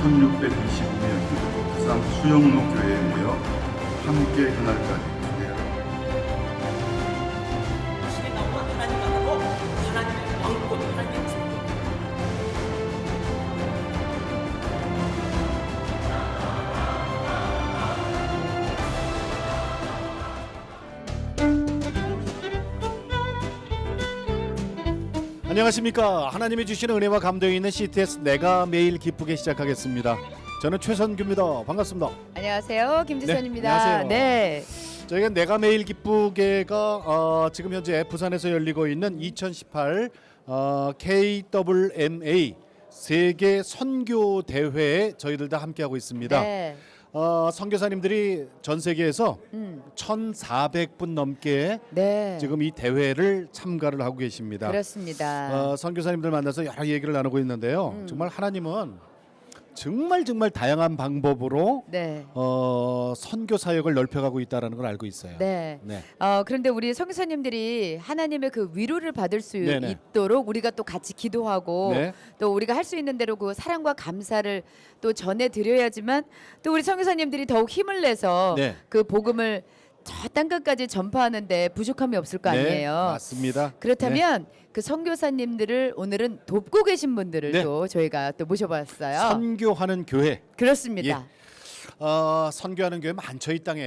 1625명이 부산 수영로 교회에 모여 함께 그날까지 기대합니다. 당신이 나오면 하나님 나라고 하나님의 왕권, 하나님의 주권. 안녕하십니까. 하나님이 주시는 은혜와 감동이 있는 CTS 내가 매일 기쁘게 시작하겠습니다. 저는 최선규입니다. 반갑습니다. 안녕하세요, 김지선입니다. 네, 안녕하세요. 네. 저희가 내가 매일 기쁘게가 지금 현재 부산에서 열리고 있는 2018 KWMA 세계 선교 대회에 저희들 다 함께하고 있습니다. 네. 선교사님들이 전 세계에서 1,400분 넘게 네. 지금 이 대회를 참가를 하고 계십니다. 그렇습니다. 선교사님들 만나서 여러 얘기를 나누고 있는데요. 정말 하나님은 정말 다양한 방법으로 네. 선교 사역을 넓혀가고 있다는 걸 알고 있어요. 네. 네. 그런데 우리 선교사님들이 하나님의 그 위로를 받을 수 네네. 있도록 우리가 또 같이 기도하고 네. 또 우리가 할 수 있는 대로 그 사랑과 감사를 또 전해 드려야지만 또 우리 선교사님들이 더욱 힘을 내서 네. 그 복음을 저 땅끝까지 전파하는데 부족함이 없을 거 네, 아니에요. 맞습니다. 그렇다면 그 선교사님들을 오늘은 돕고 계신 분들을 네. 또 저희가 또 모셔봤어요. 선교하는 교회. 그렇습니다. 선교하는 교회 많죠 이 땅에.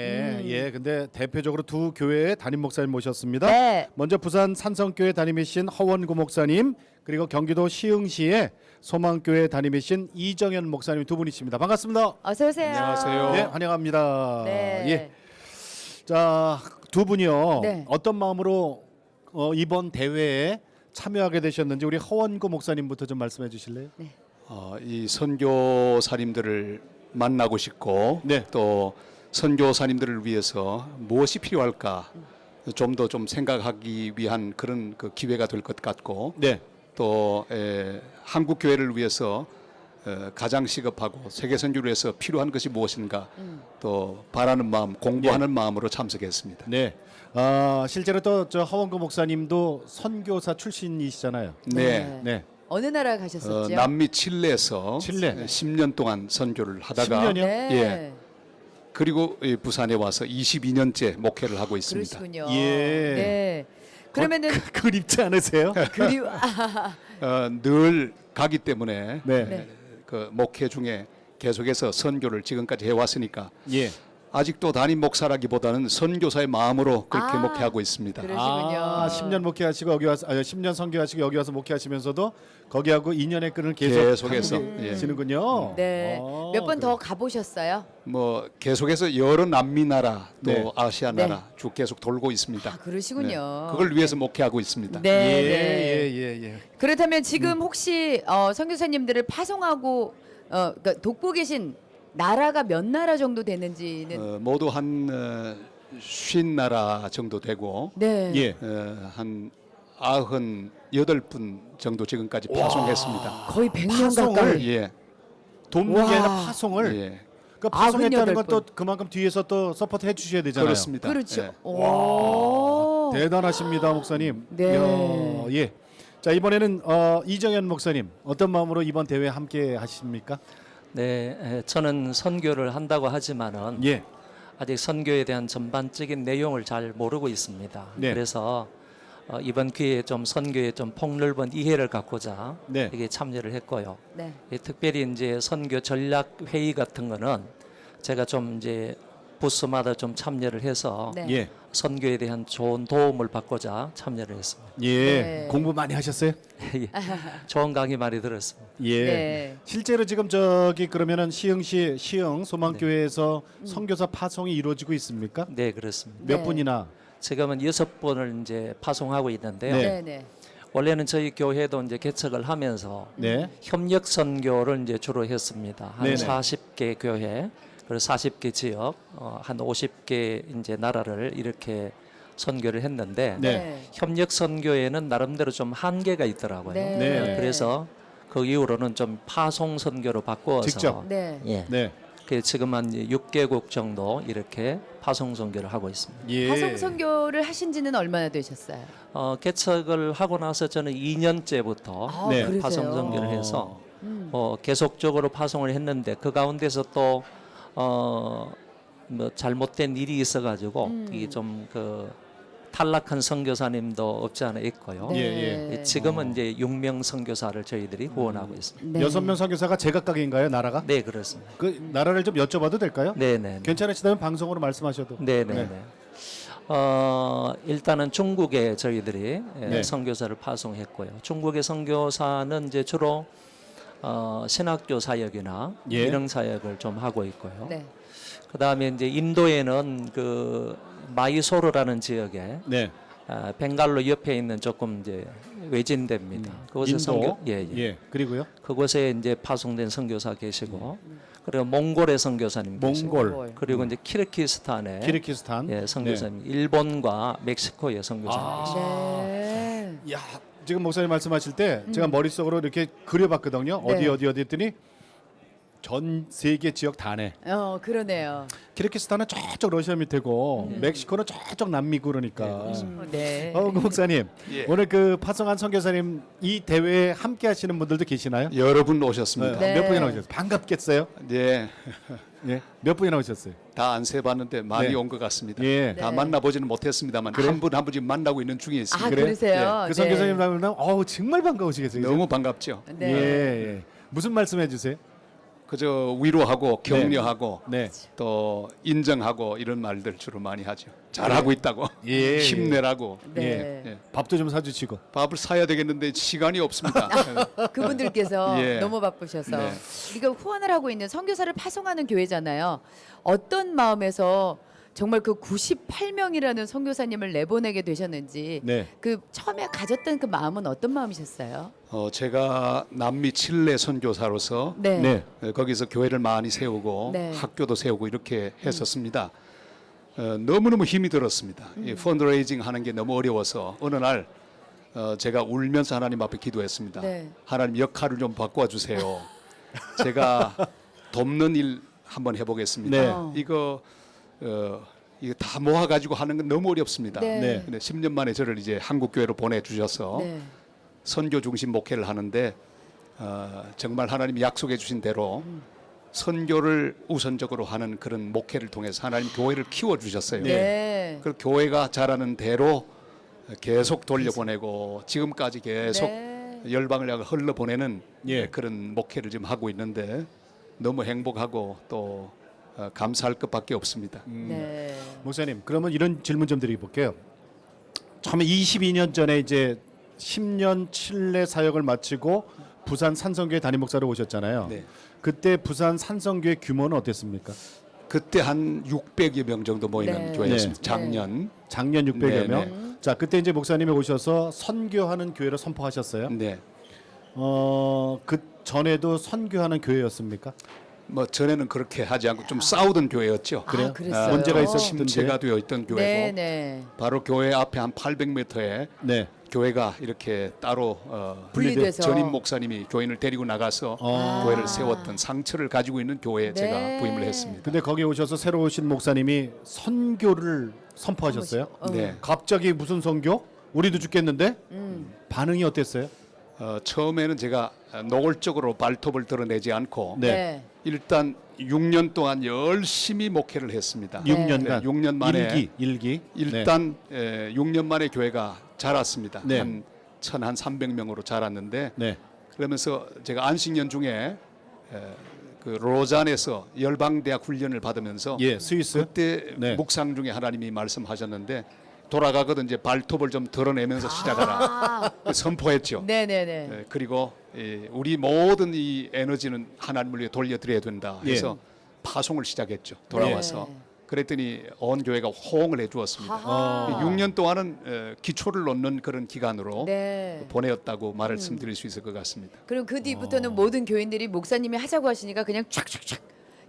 예, 근데 대표적으로 두 교회의 담임 목사님 모셨습니다. 네. 먼저 부산 산성교회 담임이신 허원구 목사님, 그리고 경기도 시흥시의 소망교회 담임이신 이정현 목사님 두 분이십니다. 반갑습니다. 어서 오세요. 안녕하세요. 네, 환영합니다. 네. 예. 자, 두 분이요. 네. 어떤 마음으로 이번 대회에 참여하게 되셨는지 우리 허원구 목사님부터 좀 말씀해 주실래요? 이 선교사님들을 만나고 싶고 네. 또 선교사님들을 위해서 무엇이 필요할까 좀 더 좀 생각하기 위한 그런 그 기회가 될 것 같고 네. 또 한국 교회를 위해서 가장 시급하고 세계 선교를 위해서 필요한 것이 무엇인가 또 바라는 마음, 공부하는 마음으로 참석했습니다. 네. 실제로 또 저 허원구 목사님도 선교사 출신이시잖아요. 네. 네. 어느 나라 가셨었죠? 남미 칠레에서 칠레. 10년 동안 선교를 하다가 10년 이요? 네. 예. 그리고 이 부산에 와서 22년째 목회를 하고 있습니다. 그러시군요. 예. 네. 그러면은 그립지 않으세요? 그리워. 늘 가기 때문에 네. 네. 그 목회 중에 계속해서 선교를 지금까지 해왔으니까 예. 아직도 담임 목사라기보다는 선교사의 마음으로 그렇게 아, 목회하고 있습니다. 그러시군요. 10년 목회하시고 여기 와서 10년 선교하시고 여기 와서 목회하시면서도 거기하고 인연의 끈을 계속해서, 예. 시는군요. 네. 몇 번 더 가보셨어요? 뭐 계속해서 여러 남미 나라 또 네. 아시아 네. 나라 쭉 계속 돌고 있습니다. 아, 그러시군요. 네. 그걸 위해서 목회하고 있습니다. 네. 예, 네. 예. 그렇다면 지금 혹시 선교사님들을 파송하고 그러니까 돕고 계신 나라가 몇 나라 정도 되는지는 모두 한 50나라 정도 되고 네. 예. 한 98분 정도 지금까지 파송했습니다. 거의 100년 파송을? 가까이. 예. 돕는 게 와. 아니라 파송을. 예. 그 파송했다는 98 건 또 그만큼 뒤에서 또 서포트 해주셔야 되잖아요. 그렇습니다. 그렇죠. 예. 오. 대단하십니다, 목사님. 네. 이야, 예. 자, 이번에는 이정현 목사님 어떤 마음으로 이번 대회 함께 하십니까? 네, 저는 선교를 한다고 하지만은 예. 아직 선교에 대한 전반적인 내용을 잘 모르고 있습니다. 네. 그래서 이번 기회에 좀 선교에 좀 폭넓은 이해를 갖고자 네. 이게 참여를 했고요. 네. 특별히 이제 선교 전략 회의 같은 거는 제가 좀 이제 부스마다 좀 참여를 해서 네. 예. 선교에 대한 좋은 도움을 받고자 참여를 했습니다. 예. 네. 공부 많이 하셨어요? 예. 좋은 강의 많이 들었습니다. 예. 네. 실제로 지금 저기 그러면은 시흥시 시흥 소망교회에서 선교사 파송이 이루어지고 있습니까? 네, 그렇습니다. 몇 네. 분이나? 지금은 6번을 이제 파송하고 있는데요. 네. 네. 네. 원래는 저희 교회도 이제 개척을 하면서 네. 협력 선교를 이제 주로 했습니다. 한 네네. 40개 교회, 그리고 40개 지역, 한 50개 이제 나라를 이렇게 선교를 했는데 네. 협력 선교에는 나름대로 좀 한계가 있더라고요. 네. 네. 그래서 그 이후로는 좀 파송 선교로 바꾸어서 직접? 네. 예. 네. 그 지금 한 6개국 정도 이렇게 파송 선교를 하고 있습니다. 예. 파송 선교를 하신 지는 얼마나 되셨어요? 개척을 하고 나서 저는 2년째부터 아, 네. 그러세요? 파송 선교를 해서 계속적으로 파송을 했는데 그 가운데서 또 뭐 잘못된 일이 있어가지고 이게 좀 그 탈락한 선교사님도 없지 않아 있고요. 예, 예, 지금은 이제 6명 선교사를 저희들이 후원하고 있습니다. 네. 6명 선교사가 제각각인가요, 나라가? 네, 그렇습니다. 그 나라를 좀 여쭤봐도 될까요? 네, 네. 괜찮으시다면 방송으로 말씀하셔도. 네, 네, 네. 일단은 중국에 저희들이 네. 선교사를 파송했고요. 중국의 선교사는 이제 주로 신학교 사역이나 예. 이런 사역을 좀 하고 있고요. 네. 그다음에 이제 인도에는 그 마이소르라는 지역에 네. 벵갈로 옆에 있는 조금 이제 외진대입니다. 그곳에 인도. 선교 예. 그리고요. 그곳에 이제 파송된 선교사 계시고 그리고 몽골의 선교사님 계시고 몽골, 그리고 이제 키르기스탄의 키르기스탄. 예, 선교사님, 일본과 멕시코의 선교사님 계시고. 네. 야, 지금 목사님 말씀하실 때 제가 머릿속으로 이렇게 그려봤거든요. 네. 어디 했더니 전 세계 지역 다네. 그러네요. 키르기스탄은 저쪽 러시아 밑에고 멕시코는 저쪽 남미고 그러니까. 네. 그 목사님 예. 오늘 그 파송한 선교사님 이 대회에 함께 하시는 분들도 계시나요? 여러분 오셨습니다. 네. 몇 분이나 오셨어요? 반갑겠어요? 네. 예. 몇 분이나 오셨어요? 다 안 세봤는데 많이 네. 온 것 같습니다. 예. 다 네. 만나보지는 못했습니다만 한 분 한 분 지금 만나고 있는 중에 있습니다. 아, 그래요? 그러세요? 그 선교사님 나오면 정말 반가우시겠어요. 너무 반갑죠. 네. 예. 무슨 말씀해 주세요? 그저 위로하고 격려하고 네. 또 인정하고 이런 말들 주로 많이 하죠. 잘하고 있다고 예. 네. 힘내라고. 예. 밥도 좀 사주시고. 밥을 사야 되겠는데 시간이 없습니다. 그분들께서 예. 너무 바쁘셔서 네. 우리가 후원을 하고 있는 선교사를 파송하는 교회잖아요. 어떤 마음에서 정말 그 98명이라는 선교사님을 내보내게 되셨는지 네. 그 처음에 가졌던 그 마음은 어떤 마음이셨어요? 제가 남미 칠레 선교사로서 네. 네. 거기서 교회를 많이 세우고 네. 학교도 세우고 이렇게 했었습니다. 너무너무 힘이 들었습니다. 이 펀드레이징 하는 게 너무 어려워서 어느 날 제가 울면서 하나님 앞에 기도했습니다. 네. 하나님 역할을 좀 바꿔 주세요. 제가 돕는 일 한번 해보겠습니다. 네. 이거 다 모아가지고 하는 건 너무 어렵습니다. 네. 네. 근데 10년 만에 저를 이제 한국 교회로 보내주셔서 네. 선교 중심 목회를 하는데 정말 하나님이 약속해 주신 대로 선교를 우선적으로 하는 그런 목회를 통해서 하나님 교회를 키워 주셨어요. 네. 그 교회가 자라는 대로 계속 돌려보내고 지금까지 계속 네. 열방을 향해 흘러보내는 예. 그런 목회를 지금 하고 있는데 너무 행복하고 또 감사할 것밖에 없습니다. 네. 목사님, 그러면 이런 질문 좀 드려볼게요. 처음에 22년 전에 이제 10년 칠레 사역을 마치고 부산 산성교회 담임 목사로 오셨잖아요. 네. 그때 부산 산성교회 규모는 어땠습니까? 그때 한 600여 명 정도 모이는 네. 교회였습니다. 네. 작년. 작년 600여 네, 명. 네. 자, 그때 이제 목사님이 오셔서 선교하는 교회로 선포하셨어요. 네. 그 전에도 선교하는 교회였습니까? 뭐 전에는 그렇게 하지 않고 좀 싸우던 교회였죠. 그래요? 그랬어요. 문제가 있었던데. 문제가 되어 있던 교회고 네, 네. 바로 교회 앞에 한 800m에 네. 교회가 이렇게 따로 분리돼서. 전임 목사님이 교인을 데리고 나가서 교회를 세웠던 상처를 가지고 있는 교회에 네. 제가 부임을 했습니다. 근데 거기 오셔서 새로 오신 목사님이 선교를 선포하셨어요. 네. 갑자기 무슨 선교? 우리도 죽겠는데? 반응이 어땠어요? 처음에는 제가 노골적으로 발톱을 드러내지 않고 네. 일단 6년 동안 열심히 목회를 했습니다. 6년간. 네, 6년 만에 일기. 일단 6년 만에 교회가 자랐습니다. 네. 한 1,300명으로 자랐는데 네. 그러면서 제가 안식년 중에 그 로잔에서 열방대학 훈련을 받으면서 예, 스위스. 그때 네. 묵상 중에 하나님이 말씀하셨는데 돌아가거든 이제 발톱을 좀 드러내면서 시작하라 선포했죠. 네, 네, 네. 예, 그리고 우리 모든 이 에너지는 하나님을 위해 돌려드려야 된다 해서 파송을 시작했죠. 돌아와서 네. 그랬더니 온 교회가 호응을 해주었습니다. 아하. 6년 동안은 기초를 놓는 그런 기간으로 네. 보내었다고 말씀드릴 수 있을 것 같습니다. 그럼 그 뒤부터는 모든 교인들이 목사님이 하자고 하시니까 그냥 촥촥촥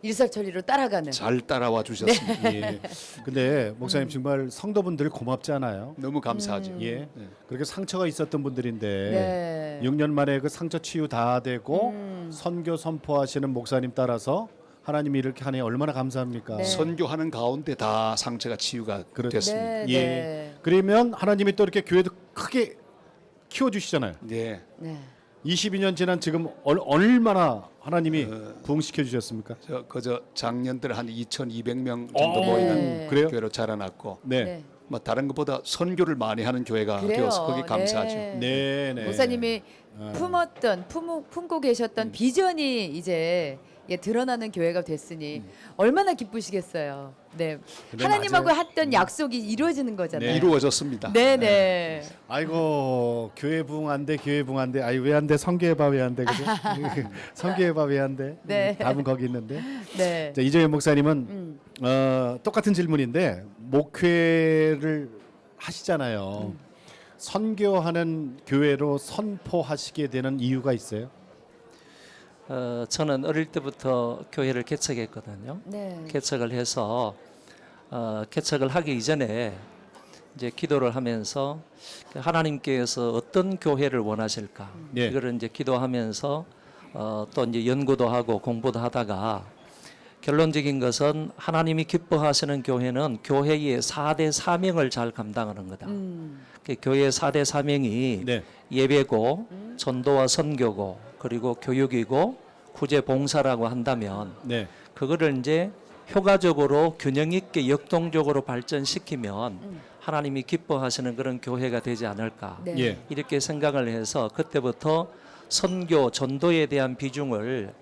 일사천리로 따라가는. 잘 따라와 주셨습니다. 예. 근데 목사님 정말 성도분들 고맙지 않아요? 너무 감사하죠. 예. 네. 그렇게 상처가 있었던 분들인데 네. 6년 만에 그 상처 치유 다 되고 선교 선포하시는 목사님 따라서 하나님이 이렇게 하니 얼마나 감사합니까? 네. 선교하는 가운데 다 상처가 치유가 그렇죠. 됐습니다. 네, 예. 네. 그러면 하나님이 또 이렇게 교회도 크게 키워 주시잖아요. 네. 네. 22년 지난 지금 얼마나 하나님이 부흥시켜 주셨습니까? 그저 작년들 한 2,200명 정도 모이는 네. 그래요? 교회로 자라났고 네. 네. 뭐 다른 것보다 선교를 많이 하는 교회가 그래요. 되어서 거기 감사하죠. 네. 네, 네. 목사님이 품고 계셨던 비전이 이제 드러나는 교회가 됐으니 얼마나 기쁘시겠어요. 네, 근데 하나님하고 맞아요. 했던 약속이 이루어지는 거잖아요. 네. 이루어졌습니다. 네네. 아이고 교회 부흥 안 돼, 교회 부흥 안 돼. 아이 왜 안 돼? 성교해봐 왜 안 돼? 그죠? 성교해봐 왜 안 돼? 네. 답은 거기 있는데. 네. 자, 이정현 목사님은 똑같은 질문인데 목회를 하시잖아요. 선교하는 교회로 선포하시게 되는 이유가 있어요? 저는 어릴 때부터 교회를 개척했거든요. 네. 개척을 해서 개척을 하기 이전에 이제 기도를 하면서 하나님께서 어떤 교회를 원하실까 네. 이거를 이제 기도하면서 또 이제 연구도 하고 공부도 하다가 결론적인 것은 하나님이 기뻐하시는 교회는 교회의 4대 사명을 잘 감당하는 거다. 그 교회의 4대 사명이 네. 예배고 전도와 선교고 그리고 교육이고 구제 봉사라고 한다면 네. 그거를 이제 효과적으로 균형 있게 역동적으로 발전시키면 하나님이 기뻐하시는 그런 교회가 되지 않을까 네. 예. 이렇게 생각을 해서 그때부터 선교 전도에 대한 비중을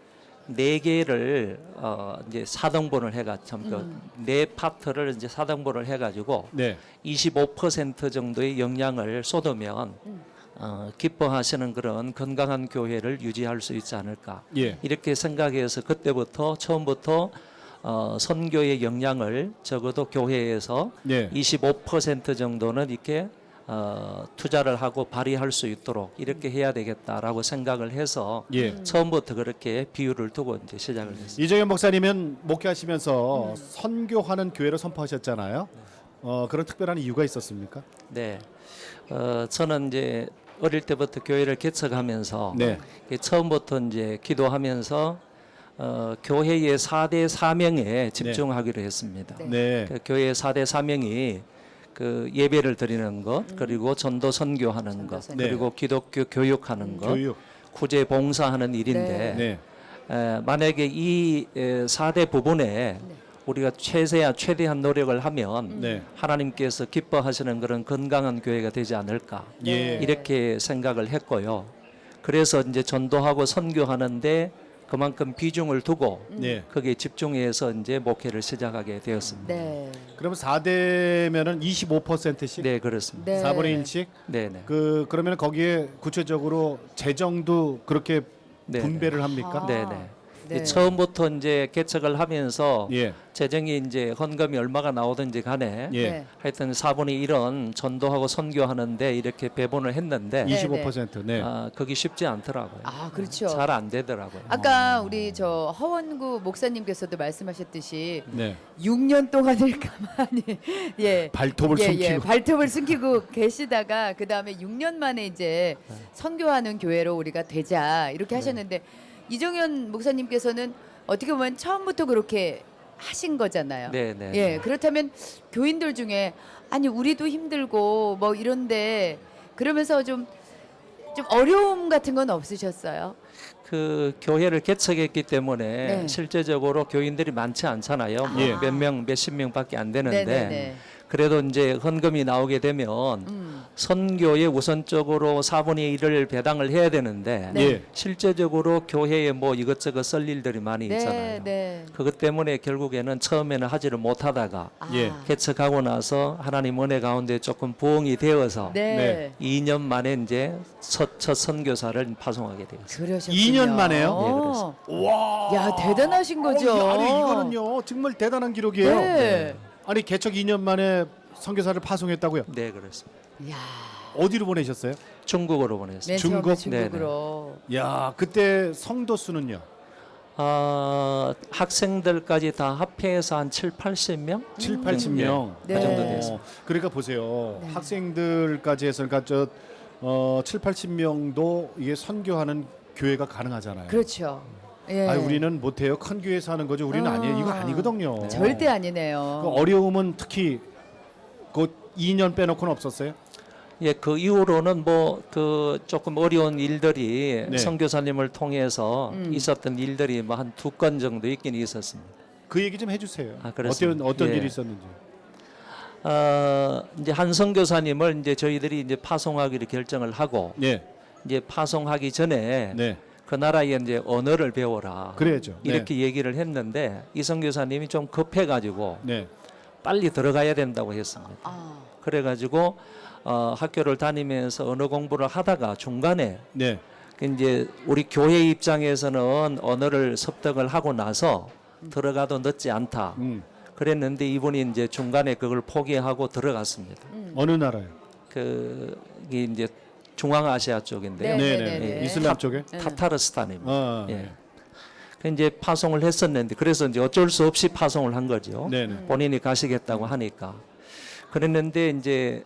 4개를 이제 4등분을 해가지고 네 파트를 이제 4등분을 해가지고 네. 25% 정도의 영향을 쏟으면 기뻐하시는 그런 건강한 교회를 유지할 수 있지 않을까 예. 이렇게 생각해서 그때부터 처음부터 선교의 영향을 적어도 교회에서 네. 25% 정도는 이렇게 투자를 하고 발휘할 수 있도록 이렇게 해야 되겠다라고 생각을 해서 예. 처음부터 그렇게 비율을 두고 이제 시작을 했습니다. 이정현 목사님은 목회하시면서 선교하는 교회를 선포하셨잖아요. 그런 특별한 이유가 있었습니까? 네, 저는 이제 어릴 때부터 교회를 개척하면서 네. 처음부터 이제 기도하면서 교회의 4대 사명에 집중하기로 했습니다. 네. 네. 그 교회의 4대 사명이 그 예배를 드리는 것, 그리고 전도 선교하는 것, 선교, 그리고 기독교 교육하는 것, 교육. 구제 봉사하는 일인데 네. 만약에 이 4대 부분에 우리가 최대한 노력을 하면 네. 하나님께서 기뻐하시는 그런 건강한 교회가 되지 않을까 예. 이렇게 생각을 했고요. 그래서 이제 전도하고 선교하는데 그만큼 비중을 두고 네. 거기에 집중해서 이제 목회를 시작하게 되었습니다. 네. 그러면 4대면은 25%씩 네, 그렇습니다. 네. 4분의 1씩 네, 네. 그러면 거기에 구체적으로 재정도 그렇게 네, 분배를 합니까? 네, 네. 네. 처음부터 이제 개척을 하면서 예. 재정이 이제 헌금이 얼마가 나오든지 간에 예. 네. 하여튼 4분의 1은 전도하고 선교하는데 이렇게 배분을 했는데 25%. 네. 그게 쉽지 않더라고요. 아, 그렇죠. 잘 안 되더라고요. 아까 우리 저 허원구 목사님께서도 말씀하셨듯이 네. 6년 동안을 가만히 발톱을 숨기고. 발톱을 숨기고 계시다가 그 다음에 6년 만에 이제 선교하는 교회로 우리가 되자 이렇게 하셨는데 이정현 목사님께서는 어떻게 보면 처음부터 그렇게 하신 거잖아요. 네, 네. 예, 그렇다면 교인들 중에 아니 우리도 힘들고 뭐 이런데 그러면서 좀 어려움 같은 건 없으셨어요? 그 교회를 개척했기 때문에 네. 실제적으로 교인들이 많지 않잖아요. 뭐 예. 몇 명, 몇십 명밖에 안 되는데 네네네. 그래도 이제 헌금이 나오게 되면 선교에 우선적으로 4분의 1을 배당을 해야 되는데 네. 예. 실제적으로 교회에 뭐 이것저것 쓸 일들이 많이 있잖아요. 네. 그것 때문에 결국에는 처음에는 하지를 못하다가 아, 예. 개척하고 나서 하나님 은혜 가운데 조금 부흥이 되어서 네. 2년 만에 이제 첫 선교사를 파송하게 되었어요. 그러셨군요. 2년 만에요? 네, 그렇습니다. 와. 야, 대단하신 거죠. 아니 이거는요 정말 대단한 기록이에요. 네. 아니 개척 2년 만에 선교사를 파송했다고요? 네, 그렇습니다. 야, 어디로 보내셨어요? 중국으로 보냈습니다. 맨 처음에 중국? 중국으로. 야 그때 성도 수는요? 학생들까지 다 합해서 한 7, 80명? 7, 80명. 네. 그 정도 됐습니다. 그러니까 보세요. 네. 학생들까지 해서 그러니까 7, 80명도 이게 선교하는 교회가 가능하잖아요. 그렇죠. 예. 아 우리는 못해요. 큰 교회에서 하는 거죠. 우리는 아니에요. 이거 아니거든요. 절대 그 아니네요. 어려움은 특히 그 2년 빼놓고는 없었어요. 예, 그 이후로는 뭐 그 조금 어려운 일들이 네. 선교사님을 통해서 있었던 일들이 뭐 한 2건 정도 있긴 있었습니다. 그 얘기 좀 해주세요. 아, 그렇습니다. 어떤 예. 일이 있었는지. 이제 한 선교사님을 이제 저희들이 이제 파송하기로 결정을 하고 네, 이제 파송하기 전에 네, 그 나라에 이제 언어를 배워라. 그래야죠. 이렇게 얘기를 했는데 이 선교사님이 좀 급해가지고 네, 빨리 들어가야 된다고 했습니다. 아, 그래가지고 학교를 다니면서 언어 공부를 하다가 중간에 네, 이제 우리 교회 입장에서는 언어를 습득을 하고 나서 들어가도 늦지 않다. 그랬는데 이분이 이제 중간에 그걸 포기하고 들어갔습니다. 어느 나라요? 그게 이제 중앙아시아 쪽인데요. 네. 네. 이슬람 쪽에? 타타르스탄입니다. 아, 예. 그 이제 파송을 했었는데 그래서 이제 어쩔 수 없이 파송을 한 거죠. 네네. 본인이 가시겠다고 하니까. 그랬는데 이제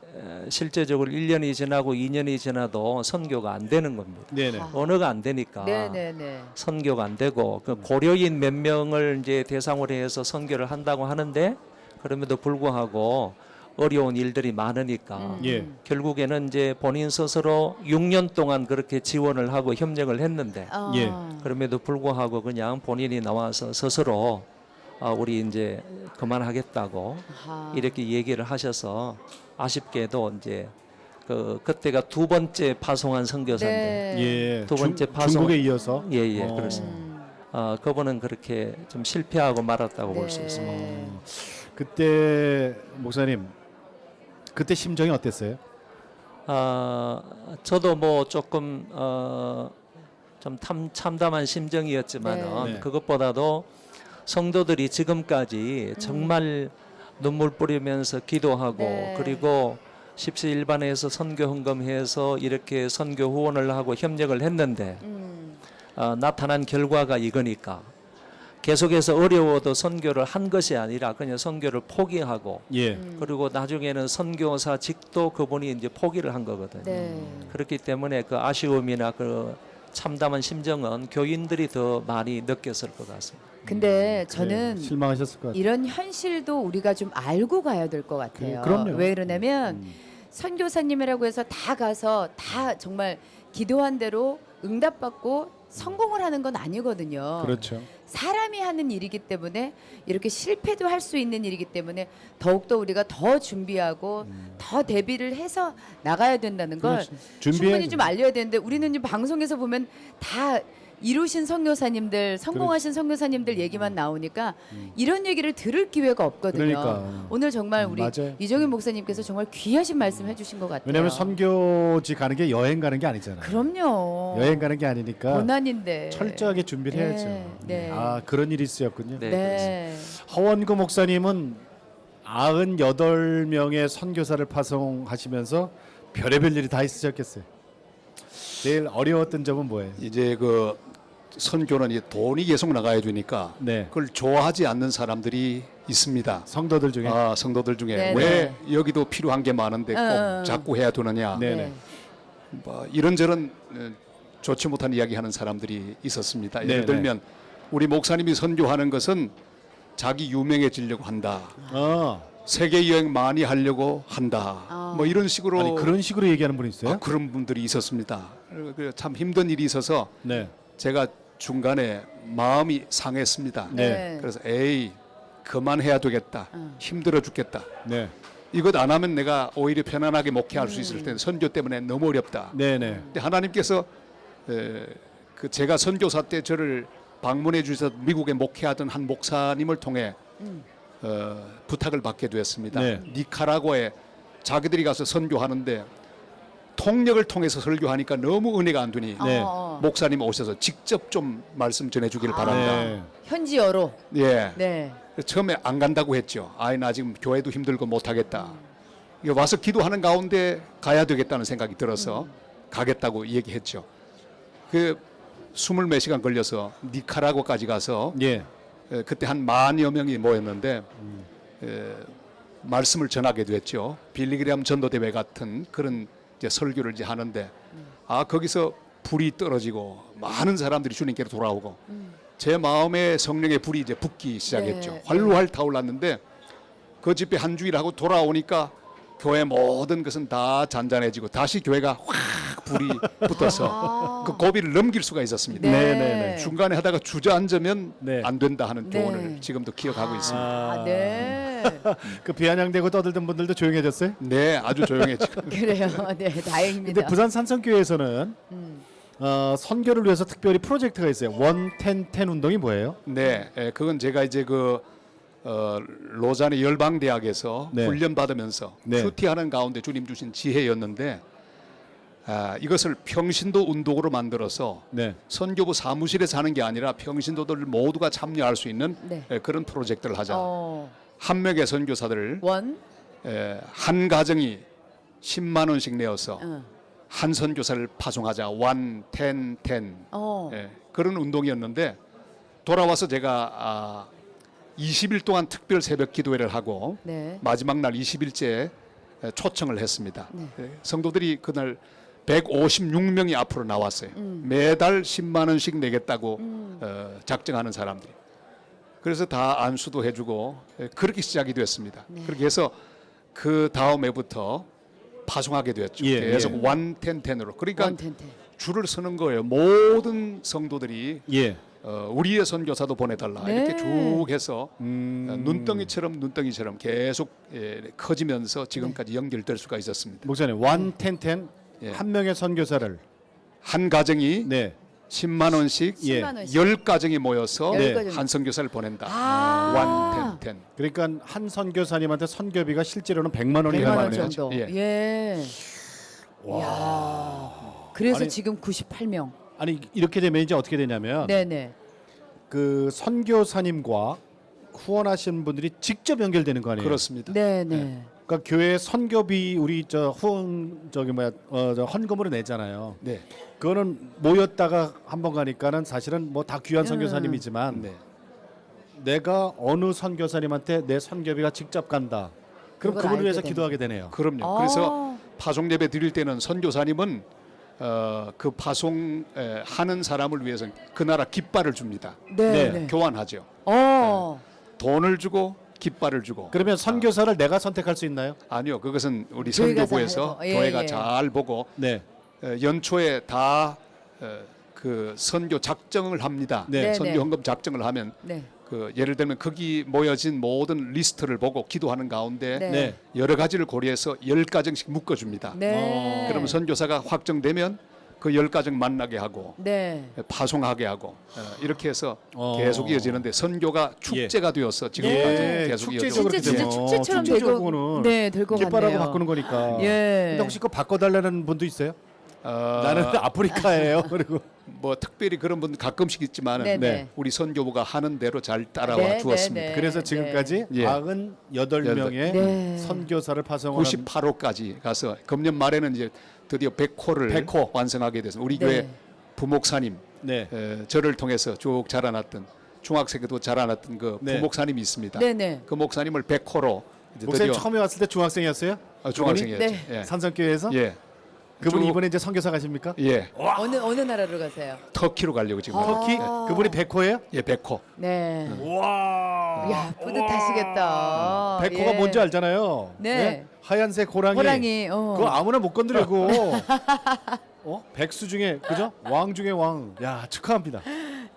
실제적으로 1년이 지나고 2년이 지나도 선교가 안 되는 겁니다. 네네. 언어가 안 되니까 네네네. 선교가 안 되고 그 고려인 몇 명을 이제 대상으로 해서 선교를 한다고 하는데 그럼에도 불구하고 어려운 일들이 많으니까 예. 결국에는 이제 본인 스스로 6년 동안 그렇게 지원을 하고 협력을 했는데 아, 예. 그럼에도 불구하고 그냥 본인이 나와서 스스로 우리 이제 그만하겠다고 아하. 이렇게 얘기를 하셔서 아쉽게도 이제 그때가 2번째 파송한 선교사인데 네. 예. 두 번째 파송. 중국에 이어서. 예예 어. 그렇습니다. 그분은 그렇게 좀 실패하고 말았다고 볼 수 있습니다. 네. 그때 목사님, 그때 심정이 어땠어요? 저도 뭐 조금 좀 참담한 심정이었지만은 네. 그것보다도 성도들이 지금까지 정말 눈물 뿌리면서 기도하고 네. 그리고 십시일반에서 선교 헌금해서 이렇게 선교 후원을 하고 협력을 했는데 나타난 결과가 이거니까 계속해서 어려워도 선교를 한 것이 아니라 그냥 선교를 포기하고 예. 그리고 나중에는 선교사직도 그분이 이제 포기를 한 거거든요. 네. 그렇기 때문에 그 아쉬움이나 그 참담한 심정은 교인들이 더 많이 느꼈을 것 같습니다. 근데 저는 네, 실망하셨을 것 같아요. 이런 현실도 우리가 좀 알고 가야 될 것 같아요. 그럼요. 왜 그러냐면 선교사님이라고 해서 다 가서 다 정말 기도한 대로 응답받고 성공을 하는 건 아니거든요. 그렇죠. 사람이 하는 일이기 때문에 이렇게 실패도 할 수 있는 일이기 때문에 더욱더 우리가 더 준비하고 더 대비를 해서 나가야 된다는 걸 그렇죠. 준비해야죠. 충분히 좀 알려야 되는데 우리는 지금 방송에서 보면 다 이루신 선교사님들, 성공하신 선교사님들 얘기만 나오니까 이런 얘기를 들을 기회가 없거든요. 그러니까. 오늘 정말 우리 맞아요. 이정현 목사님께서 정말 귀하신 말씀 해주신 것 같아요. 왜냐하면 선교지 가는 게 여행 가는 게 아니잖아요. 그럼요. 여행 가는 게 아니니까 고난인데 철저하게 준비를 네, 해야죠. 네. 아, 그런 일이 있었군요. 네. 네. 허원구 목사님은 98명의 선교사를 파송하시면서 별의별 일이 다 있으셨겠어요. 제일 어려웠던 점은 뭐예요? 이제 그 선교는 이 돈이 계속 나가야 되니까 네. 그걸 좋아하지 않는 사람들이 있습니다. 성도들 중에. 성도들 중에 네, 왜 여기도 필요한 게 많은데 꼭 자꾸 해야 되느냐. 네네. 뭐 이런저런 좋지 못한 이야기하는 사람들이 있었습니다. 예를 네네. 들면 우리 목사님이 선교하는 것은 자기 유명해지려고 한다. 세계 여행 많이 하려고 한다. 뭐 이런 식으로 아니 그런 식으로 얘기하는 분이 있어요? 그런 분들이 있었습니다. 참 힘든 일이 있어서 네. 제가 중간에 마음이 상했습니다. 네. 그래서 에이 그만해야 되겠다. 힘들어 죽겠다. 네. 이것 안 하면 내가 오히려 편안하게 목회할 수 있을 텐데 선교 때문에 너무 어렵다. 네네. 근데 하나님께서 그 제가 선교사 때 저를 방문해 주셔서 미국에 목회하던 한 목사님을 통해 부탁을 받게 되었습니다. 네. 니카라과에 자기들이 가서 선교하는데 통역을 통해서 설교하니까 너무 은혜가 안 되니 네. 목사님 오셔서 직접 좀 말씀 전해주기를 바랍니다. 네. 현지어로. 예. 네. 처음에 안 간다고 했죠. 아이 나 지금 교회도 힘들고 못 하겠다. 이거 와서 기도하는 가운데 가야 되겠다는 생각이 들어서 가겠다고 얘기했죠. 그 20몇 시간 걸려서 니카라과까지 가서 예. 그때 한 10,000여 명이 모였는데 말씀을 전하게 됐죠. 빌리그램 전도대회 같은 그런 이제 설교를 이제 하는데 거기서 불이 떨어지고 많은 사람들이 주님께로 돌아오고 제 마음에 성령의 불이 이제 붙기 시작했죠. 네. 활활 타올랐는데 그 집회 한 주일 하고 돌아오니까 교회 모든 것은 다 잔잔해지고 다시 교회가 확 불이 붙어서 그 고비를 넘길 수가 있었습니다. 네. 중간에 하다가 주저앉으면 네. 안 된다 하는 네. 교훈을 지금도 기억하고 있습니다. 아, 네. 그 비아냥대고 떠들던 분들도 조용해졌어요? 네, 아주 조용해지고. 그래요. 네, 다행입니다. 근데 부산 산성교회에서는 선교를 위해서 특별히 프로젝트가 있어요. 1-10-10 운동이 뭐예요? 네, 그건 제가 이제 그 로잔의 열방대학에서 네. 훈련 받으면서 네. 큐티하는 가운데 주님 주신 지혜였는데 이것을 평신도 운동으로 만들어서 네. 선교부 사무실에서 하는 게 아니라 평신도들 모두가 참여할 수 있는 네. 그런 프로젝트를 하자. 어, 한 명의 선교사들을 원, 한 가정이 10만 원씩 내어서 어, 한 선교사를 파송하자. 1, 10, 10. 어, 그런 운동이었는데 돌아와서 제가 20일 동안 특별 새벽 기도회를 하고 네. 마지막 날 20일째 초청을 했습니다. 네. 성도들이 그날 156명이 앞으로 나왔어요. 매달 10만 원씩 내겠다고 작정하는 사람들이. 그래서 다 안수도 해주고 그렇게 시작이 됐습니다. 네. 그렇게 해서 그 다음 해부터 파송하게 됐죠. 예, 계속 예. 1-10-10으로. 그러니까 원, 텐, 텐. 줄을 서는 거예요. 모든 성도들이 예. 우리의 선교사도 보내달라 네. 이렇게 쭉 해서 눈덩이처럼 계속 커지면서 지금까지 연결될 수가 있었습니다. 목사님 1-10-10 예. 한 명의 선교사를 한 가정이 네. 10만 원씩 예. 10만 원씩. 10가정이 모여서 열 가정. 한 선교사를 보낸다. 아. 1-10-10. 그러니까 한 선교사님한테 선교비가 실제로는 100만 원이 100만 가는 원 거예요. 정도. 예. 예. 야. 그래서 아니, 지금 98명. 아니 이렇게 되면 이제 어떻게 되냐면 네, 네. 그 선교사님과 후원하시는 분들이 직접 연결되는 거 아니에요? 그렇습니다. 네, 네. 그러니까 교회 선교비 우리 저 후원 저 헌금으로 내잖아요. 네. 그거는 모였다가 한번 가니까는 사실은 뭐 다 귀한 선교사님이지만 네. 내가 어느 선교사님한테 내 선교비가 직접 간다. 그럼 그걸 그분을 위해서 알게 기도하게 되네요. 그럼요. 아. 그래서 파송 예배 드릴 때는 선교사님은 그 파송 하는 사람을 위해서 그 나라 깃발을 줍니다. 네, 네. 네. 교환하죠. 어. 돈을 주고 깃발을 주고. 그러면 선교사를 내가 선택할 수 있나요? 아니요, 그것은 우리 교회가 선교부에서 잘 해서. 예, 교회가 예. 잘 보고 네. 연초에 다 그 선교 작정을 합니다. 네. 선교 네. 헌금 작정을 하면 네. 그 예를 들면 거기 모여진 모든 리스트를 보고 기도하는 가운데 네. 네. 여러 가지를 고려해서 10가정씩 묶어줍니다. 네. 그러면 선교사가 확정되면 그 10가정 만나게 하고 네. 파송하게 하고 이렇게 해서 어. 계속 이어지는데 선교가 축제가 되어서 지금까지 예, 계속 축제적으로 이어지고 진짜 그렇게 진짜 되면 축제처럼 축제적으로 되고 그거는 네, 될 것 같네요. 깃발하고 바꾸는 거니까. 예. 근데 혹시 그거 바꿔달라는 분도 있어요? 나는 아프리카예요. 그리고 뭐 특별히 그런 분 가끔씩 있지만 네, 네. 우리 선교부가 하는 대로 잘 따라와 네, 주었습니다. 네, 네. 그래서 지금까지 예. 98명의 네. 선교사를 파송하는 98호까지 가서 금년 말에는 이제 드디어 100호를 100호. 완성하게 됐습니다. 우리 네. 교회 부목사님 네. 저를 통해서 쭉 자라났던 중학생에도 자라났던 그 네. 부목사님이 있습니다. 네, 네. 그 목사님을 100호로 이제 목사님 드디어 처음에 왔을 때 중학생이었어요? 중학생이었죠. 네. 예. 산성교회에서? 예. 그분이 쭉- 이번에 이제 선교사 가십니까? 예. 어느 나라로 가세요? 터키로 가려고 지금. 터키? 그분이 100호예요? 예, 100호. 네. 와. 야, 뿌듯하시겠다. 100호가 예. 뭔지 알잖아요. 네. 하얀색 호랑이. 호랑이. 그거 아무나 못 건드리고. 백수 중에 그죠? 왕 중에 왕. 야 축하합니다.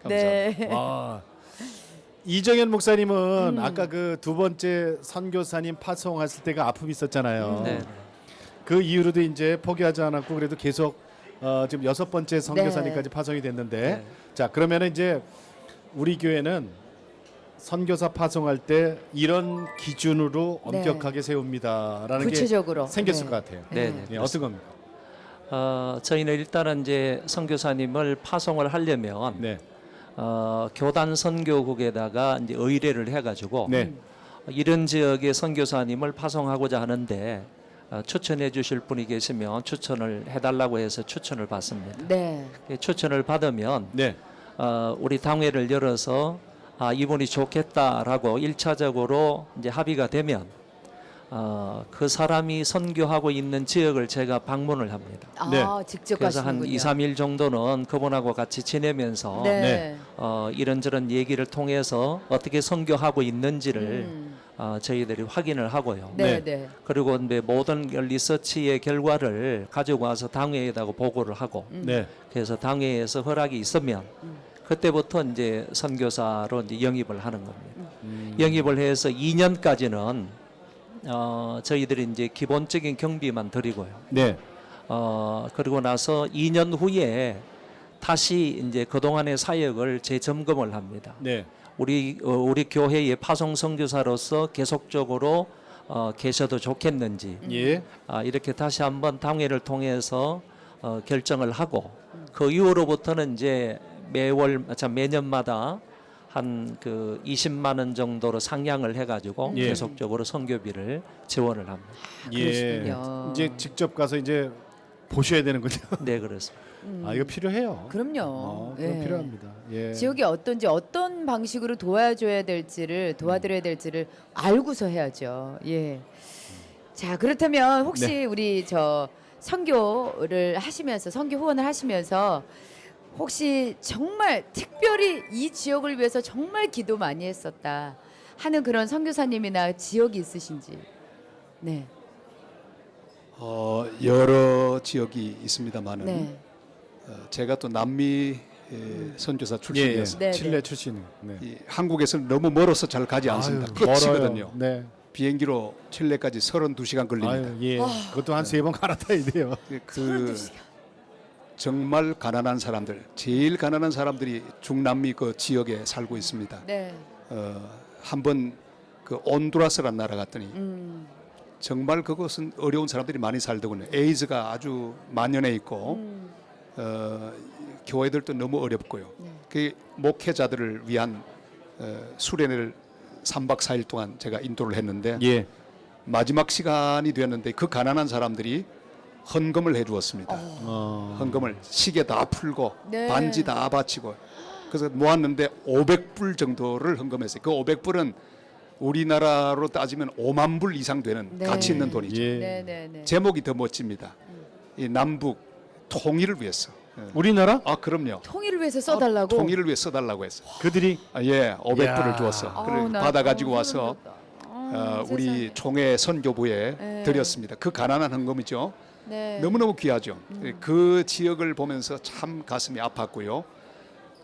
네. 와. 이정현 목사님은 아까 그 두 번째 선교사님 파송했을 때가 아픔이 있었잖아요. 네. 그 이후로도 이제 포기하지 않았고 그래도 계속 지금 6번째 선교사님까지 파송이 됐는데 네. 자 그러면 이제 우리 교회는 선교사 파송할 때 이런 기준으로 네. 엄격하게 세웁니다라는 구체적으로. 게 생겼을 네. 것 같아요. 네, 네. 예, 어떤 겁니까? 저희는 일단은 이제 선교사님을 파송을 하려면 네, 교단 선교국에다가 이제 의뢰를 해가지고 네, 이런 지역의 선교사님을 파송하고자 하는데 추천해 주실 분이 계시면 추천을 해달라고 해서 추천을 받습니다. 네. 추천을 받으면 네, 우리 당회를 열어서 이분이 좋겠다라고 1차적으로 이제 합의가 되면 그 사람이 선교하고 있는 지역을 제가 방문을 합니다. 아, 네. 직접 그래서 한 가시는군요. 2, 3일 정도는 그분하고 같이 지내면서 네. 이런저런 얘기를 통해서 어떻게 선교하고 있는지를 저희들이 확인을 하고요. 네, 네. 네. 그리고 이제 모든 리서치의 결과를 가지고 와서 당회에다가 보고를 하고 네. 그래서 당회에서 허락이 있으면 그때부터 이제 선교사로 이제 영입을 하는 겁니다. 영입을 해서 2년까지는 저희들이 이제 기본적인 경비만 드리고요. 네. 그리고 나서 2년 후에 다시 이제 그동안의 사역을 재점검을 합니다. 네. 우리 교회의 파송 선교사로서 계속적으로 계셔도 좋겠는지 예. 이렇게 다시 한번 당회를 통해서 결정을 하고 그 이후로부터는 이제 매년마다 한 그 20만 원 정도로 상향을 해가지고 예. 계속적으로 선교비를 지원을 합니다. 그러시군요. 이제 직접 가서 이제 보셔야 되는군요. 네, 그렇습니다. 아, 이거 필요해요. 그럼요. 그럼 예. 필요합니다. 예. 지역이 어떤지 어떤 방식으로 도와줘야 될지를 도와드려야 될지를 알고서 해야죠. 예. 자, 그렇다면 혹시 네. 우리 저 선교를 하시면서 선교 후원을 하시면서 혹시 정말 특별히 이 지역을 위해서 정말 기도 많이 했었다 하는 그런 선교사님이나 지역이 있으신지. 네. 여러 지역이 있습니다만은 네. 제가 또 남미 선교사 예, 출신이어서 네, 칠레 네. 출신. 네. 이 한국에서는 너무 멀어서 잘 가지 않습니다. 아유, 끝이거든요. 멀어요. 네. 비행기로 칠레까지 32시간 걸립니다. 아유, 예. 그것도 한 3번 갈아타야 돼요. 그 정말 가난한 사람들, 제일 가난한 사람들이 중남미 그 지역에 살고 있습니다. 네. 한번 그 온두라스라는 나라 갔더니 정말 그것은 어려운 사람들이 많이 살더군요. 에이즈가 아주 만연해 있고 교회들도 너무 어렵고요. 그 목회자들을 위한 수련회를 3박 4일 동안 제가 인도를 했는데 예. 마지막 시간이 되었는데 그 가난한 사람들이 헌금을 해주었습니다. 헌금을 시계 다 풀고 네. 반지 다 바치고 그래서 모았는데 500불 정도를 헌금했어요. 그 500불은 우리나라로 따지면 5만 불 이상 되는 네. 가치 있는 돈이죠. 예. 네, 네, 네. 제목이 더 멋집니다. 이 남북 통일을 위해서. 우리나라 아 그럼요. 통일을 위해서 써달라고. 통일을 위해 써달라고 했어요. 그들이 예, 500불을 이야. 주었어. 아우, 그래 나 받아 가지고 너무 와서 소름 돋아. 우리 세상에. 총회 선교부에 네. 드렸습니다. 그 가난한 헌금이죠. 네. 너무너무 귀하죠. 그 지역을 보면서 참 가슴이 아팠고요.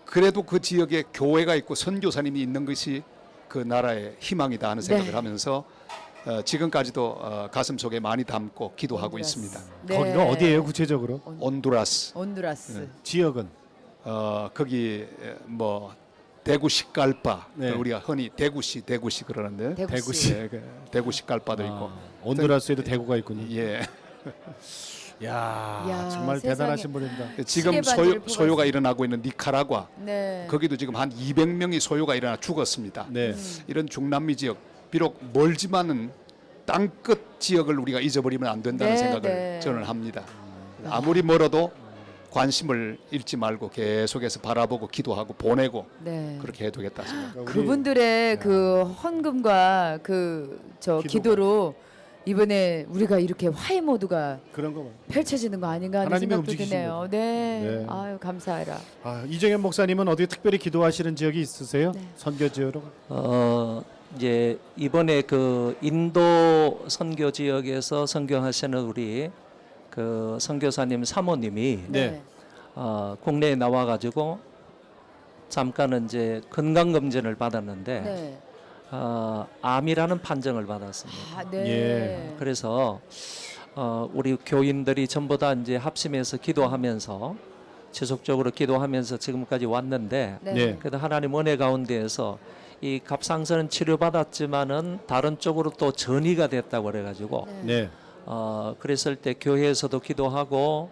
그래도 그 지역에 교회가 있고 선교사님이 있는 것이 그 나라의 희망이다 하는 생각을 네. 하면서 지금까지도 가슴 속에 많이 담고 기도하고 온두라스. 있습니다. 네. 거기가 어디예요, 구체적으로? 온두라스 온두라스. 지역은 거기 뭐 대구시 깔바 네. 우리가 흔히 대구시 그러는데 대구시. 예, 그 대구시 깔바도 있고 온두라스에도 대구가 있군요. 예 야, 야, 정말 세상에. 대단하신 분입니다. 지금 시계바지를 소요가 뽑았어요. 일어나고 있는 니카라과 네. 거기도 지금 한 200명이 소요가 일어나 죽었습니다. 네. 이런 중남미 지역 비록 멀지만은 땅끝 지역을 우리가 잊어버리면 안 된다는 네, 생각을 네. 저는 합니다. 아무리 멀어도 관심을 잃지 말고 계속해서 바라보고 기도하고 보내고 네. 그렇게 해두겠다 생각. 우리- 그분들의 그 헌금과 그 저 기도가. 기도로 이번에 우리가 이렇게 화해 모드가 그런 거 봐. 펼쳐지는 거 아닌가 하는 하나님이 생각도 움직이신 드네요. 거죠. 네. 네. 아유 감사해라. 아, 이정현 목사님은 어디 특별히 기도하시는 지역이 있으세요? 네. 선교 지역으로? 이제 이번에 그 인도 선교 지역에서 선교하시는 우리 그 선교사님 사모님이 네. 국내에 나와 가지고 잠깐은 이제 건강 검진을 받았는데 네. 암이라는 판정을 받았습니다. 아, 네. 예. 그래서 우리 교인들이 전부 다 이제 합심해서 기도하면서 지속적으로 기도하면서 지금까지 왔는데 네. 네. 그래도 하나님 은혜 가운데에서 이 갑상선은 치료받았지만은 다른 쪽으로 또 전이가 됐다고 그래가지고 네. 그랬을 때 교회에서도 기도하고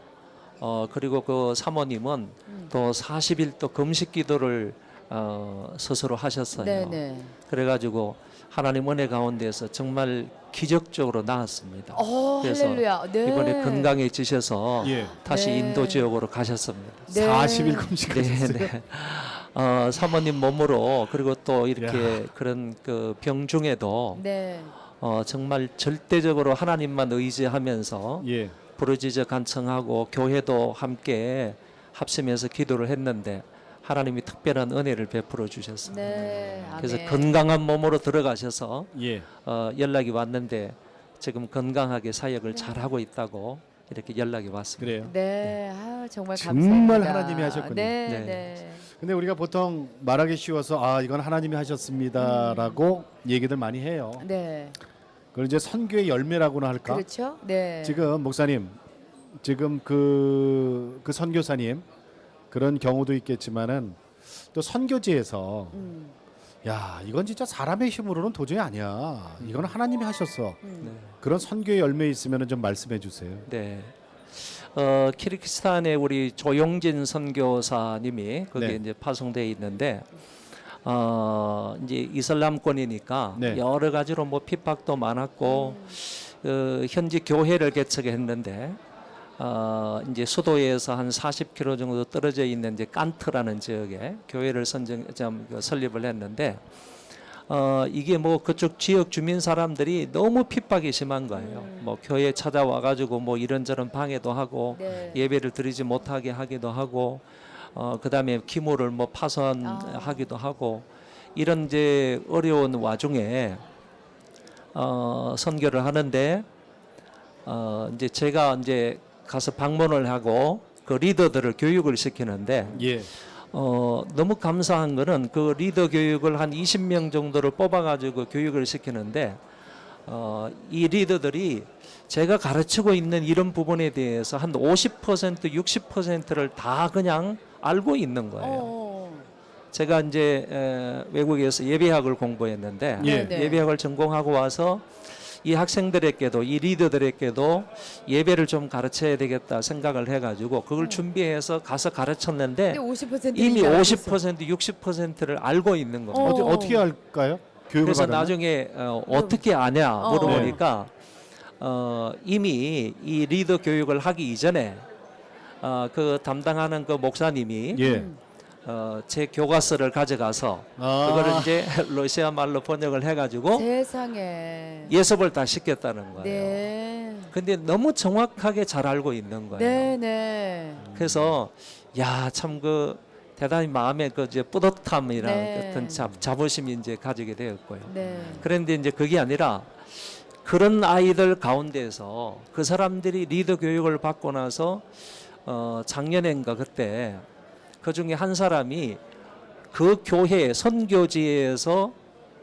그리고 그 사모님은 또 40일 또 금식 기도를 스스로 하셨어요. 네, 네. 그래가지고 하나님 은혜 가운데서 정말 기적적으로 나았습니다. 그래서 할렐루야. 네. 이번에 건강해지셔서 예. 다시 네. 인도 지역으로 가셨습니다. 네. 40일 금식하셨어요. 네, 네. 사모님 몸으로 그리고 또 이렇게 그런 그 병 중에도 네. 정말 절대적으로 하나님만 의지하면서 예. 부르짖어 간청하고 교회도 함께 합심해서 기도를 했는데 하나님이 특별한 은혜를 베풀어 주셨습니다. 네. 그래서 아멘. 건강한 몸으로 들어가셔서 예. 연락이 왔는데 지금 건강하게 사역을 잘 하고 있다고 이렇게 연락이 왔습니다. 그래요. 네. 아, 정말 정말 감사합니다. 하나님이 하셨군요. 네, 네. 네. 근데 우리가 보통 말하기 쉬워서 아 이건 하나님이 하셨습니다라고 얘기들 많이 해요. 네. 그걸 이제 선교의 열매라고나 할까? 그렇죠? 네. 지금 목사님, 지금 그 선교사님 그런 경우도 있겠지만은 또 선교지에서 야 이건 진짜 사람의 힘으로는 도저히 아니야. 이건 하나님이 하셨어. 그런 선교의 열매 있으면은 좀 말씀해 주세요. 네. 키르기스탄에 우리 조용진 선교사님이 거기에 네. 이제 파송되어 있는데 이제 이슬람권이니까 네. 여러 가지로 뭐 핍박도 많았고 현지 교회를 개척했는데 이제 수도에서 한 40km 정도 떨어져 있는 이제 깐트라는 지역에 교회를 설립을 했는데 이게 뭐 그쪽 지역 주민 사람들이 너무 핍박이 심한 거예요. 뭐 교회 찾아와 가지고 뭐 이런저런 방해도 하고 네. 예배를 드리지 못하게 하기도 하고 그다음에 기물을 뭐 파손하기도 하고 이런 이제 어려운 와중에 선교를 하는데 이제 제가 이제 가서 방문을 하고 그 리더들을 교육을 시키는데 예. 너무 감사한 거는 그 리더 교육을 한 20명 정도를 뽑아가지고 교육을 시키는데 이 리더들이 제가 가르치고 있는 이런 부분에 대해서 한 50%, 60%를 다 그냥 알고 있는 거예요. 제가 이제 외국에서 예배학을 공부했는데 예. 네. 예배학을 전공하고 와서 이 학생들에게도 이 리더들에게도 예배를 좀 가르쳐야 되겠다 생각을 해가지고 그걸 준비해서 가서 가르쳤는데 근데 50% 이미 50%, 60%를 알고 있는 겁니다. 어떻게 할까요? 교육을 그래서 받으면? 나중에 어떻게 아냐 물어보니까 이미 이 리더 교육을 하기 이전에 그 담당하는 그 목사님이 예. 제 교과서를 가져가서 그거를 이제 러시아 말로 번역을 해가지고 세상에. 예습을 다 시켰다는 거예요. 네. 근데 너무 정확하게 잘 알고 있는 거예요. 네, 네. 그래서 야 참 그 대단히 마음에 그 이제 뿌듯함이랑 네. 어떤 자부심이 이제 가지게 되었고요. 네. 그런데 이제 그게 아니라 그런 아이들 가운데서 그 사람들이 리더 교육을 받고 나서 작년인가 그때 그 중에 한 사람이 그 교회 선교지에서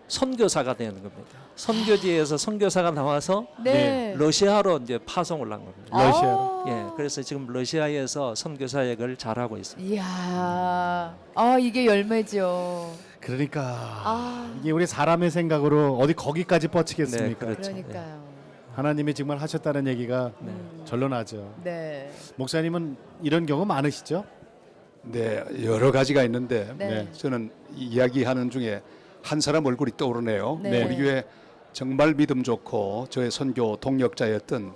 선교사가 되는 겁니다. 선교지에서 선교사가 나와서 네. 러시아로 이제 파송을 한 겁니다. 러시아로. 예, 그래서 지금 러시아에서 선교 사역을 잘하고 있습니다. 이야. 이게 열매죠. 그러니까 이게 우리 사람의 생각으로 어디 거기까지 뻗치겠습니까? 네, 그렇죠. 그러니까요. 하나님이 정말 하셨다는 얘기가 절로나죠. 네. 목사님은 이런 경우 많으시죠? 네, 여러 가지가 있는데 네. 저는 이야기하는 중에 한 사람 얼굴이 떠오르네요. 네. 우리 교회 정말 믿음 좋고 저의 선교 동력자였던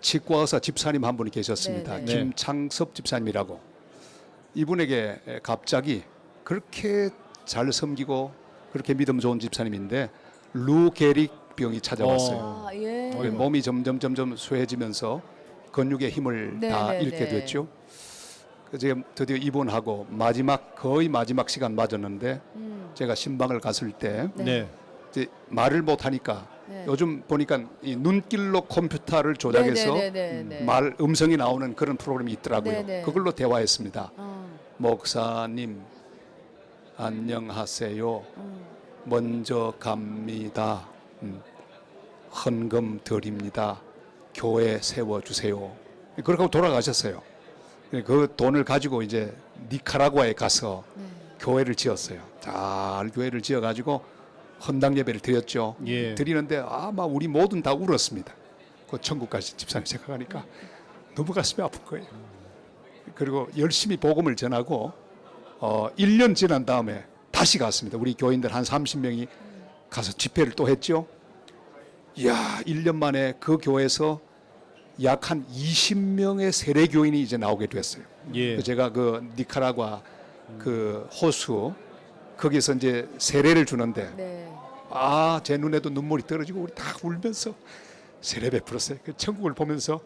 치과 의사 집사님 한 분이 계셨습니다. 네, 네. 김창섭 집사님이라고. 이분에게 갑자기 그렇게 잘 섬기고 그렇게 믿음 좋은 집사님인데 루 게릭 병이 찾아왔어요. 예. 몸이 점점 쇠해지면서 근육의 힘을 네, 다 네, 잃게 네. 됐죠. 제가 드디어 입원하고 거의 마지막 시간 맞았는데 제가 신방을 갔을 때 네. 이제 말을 못 하니까 네. 요즘 보니까 이 눈길로 컴퓨터를 조작해서 네. 말 음성이 나오는 그런 프로그램이 있더라고요. 네, 네. 그걸로 대화했습니다. 어. 목사님 안녕하세요. 먼저 갑니다. 헌금 드립니다. 교회 세워주세요. 그렇게 하고 돌아가셨어요. 그 돈을 가지고 이제 니카라과에 가서 교회를 지었어요. 잘 교회를 지어가지고 헌당 예배를 드렸죠. 예. 드리는데 아마 우리 모든 다 울었습니다. 그 천국까지 집사님 생각하니까 너무 가슴이 아픈 거예요. 그리고 열심히 복음을 전하고 1년 지난 다음에 다시 갔습니다. 우리 교인들 한 30명이 가서 집회를 또 했죠. 이야, 1년 만에 그 교회에서 약 한 20명의 세례 교인이 이제 나오게 됐어요. 예. 제가 그 니카라과 그 호수 거기서 이제 세례를 주는데 네. 제 눈에도 눈물이 떨어지고 우리 다 울면서 세례 베풀었어요. 그 천국을 보면서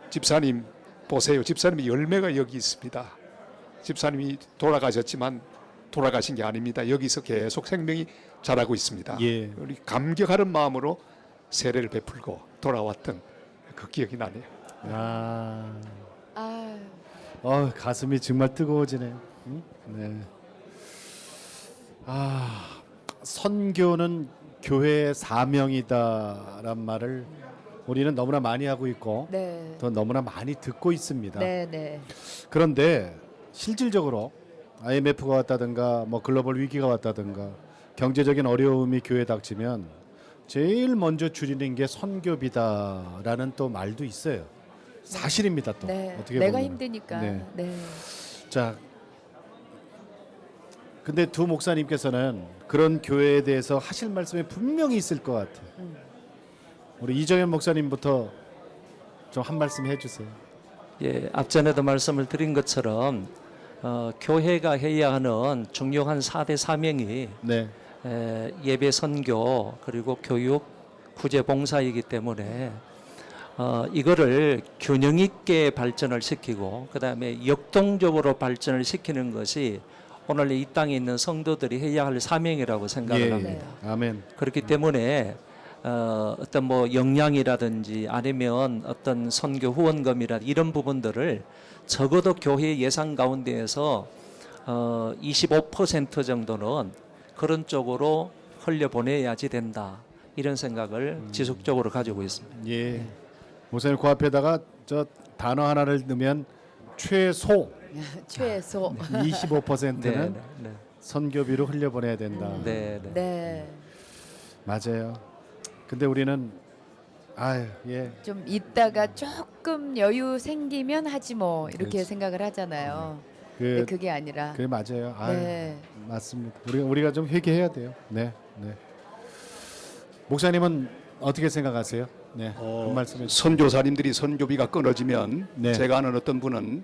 집사님 보세요. 집사님의 열매가 여기 있습니다. 집사님이 돌아가셨지만 돌아가신 게 아닙니다. 여기서 계속 생명이 자라고 있습니다. 예. 우리 감격하는 마음으로 세례를 베풀고 돌아왔던 그 기억이 나네요. 아, 아, 가슴이 정말 뜨거워지네요. 응? 네. 아, 선교는 교회의 사명이다란 말을 우리는 너무나 많이 하고 있고 네. 또 너무나 많이 듣고 있습니다. 네, 네. 그런데 실질적으로 IMF가 왔다든가 뭐 글로벌 위기가 왔다든가 경제적인 어려움이 교회에 닥치면 제일 먼저 줄이는 게 선교비다라는 또 말도 있어요. 사실입니다. 또 네. 어떻게 내가 보면. 힘드니까. 네. 네. 자, 근데 두 목사님께서는 그런 교회에 대해서 하실 말씀이 분명히 있을 것 같아요. 우리 이정현 목사님부터 좀 한 말씀 해주세요. 예, 앞전에도 말씀을 드린 것처럼 교회가 해야 하는 중요한 4대 사명이 네, 예배 선교 그리고 교육 구제 봉사이기 때문에 이거를 균형 있게 발전을 시키고 그다음에 역동적으로 발전을 시키는 것이 오늘 이 땅에 있는 성도들이 해야 할 사명이라고 생각을 합니다. 아멘. 그렇기 때문에 어떤 뭐 역량이라든지 아니면 어떤 선교 후원금이라 이런 부분들을 적어도 교회 예산 가운데에서 25% 정도는 그런 쪽으로 흘려보내야지 된다 이런 생각을 지속적으로 가지고 있습니다. 예. 목사님 그 앞에다가 저 단어 하나를 넣으면 최소 최소. 25%는 네, 네, 선교비로 흘려보내야 된다. 네, 네. 네. 맞아요. 근데 우리는 아유 예. 좀 있다가 조금 여유 생기면 하지 뭐 이렇게 그렇지. 생각을 하잖아요. 근데 그 그게 아니라. 그게 맞아요. 아유, 네. 맞습니다. 우리가 좀 회개해야 돼요. 네, 네. 목사님은 어떻게 생각하세요? 네, 한 말씀해 주세요. 선교사님들이 선교비가 끊어지면 네. 제가 아는 어떤 분은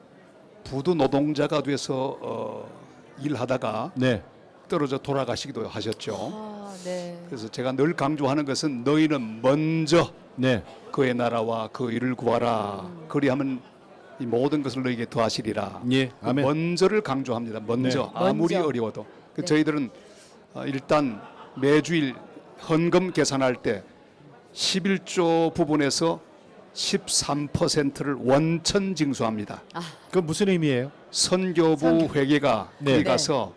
부두 노동자가 돼서 일하다가 네, 떨어져 돌아가시기도 하셨죠. 아, 네. 그래서 제가 늘 강조하는 것은 너희는 먼저 네, 그의 나라와 그 일을 구하라. 그리하면 이 모든 것을 너희에게 더하시리라. 예, 그 아멘. 먼저를 강조합니다. 먼저 네. 아무리 먼저. 어려워도 그 네. 저희들은 일단 매주일 헌금 계산할 때 11조 부분에서 13%를 원천 징수합니다. 그 무슨 의미예요? 선교부 회계가 네. 거기 가서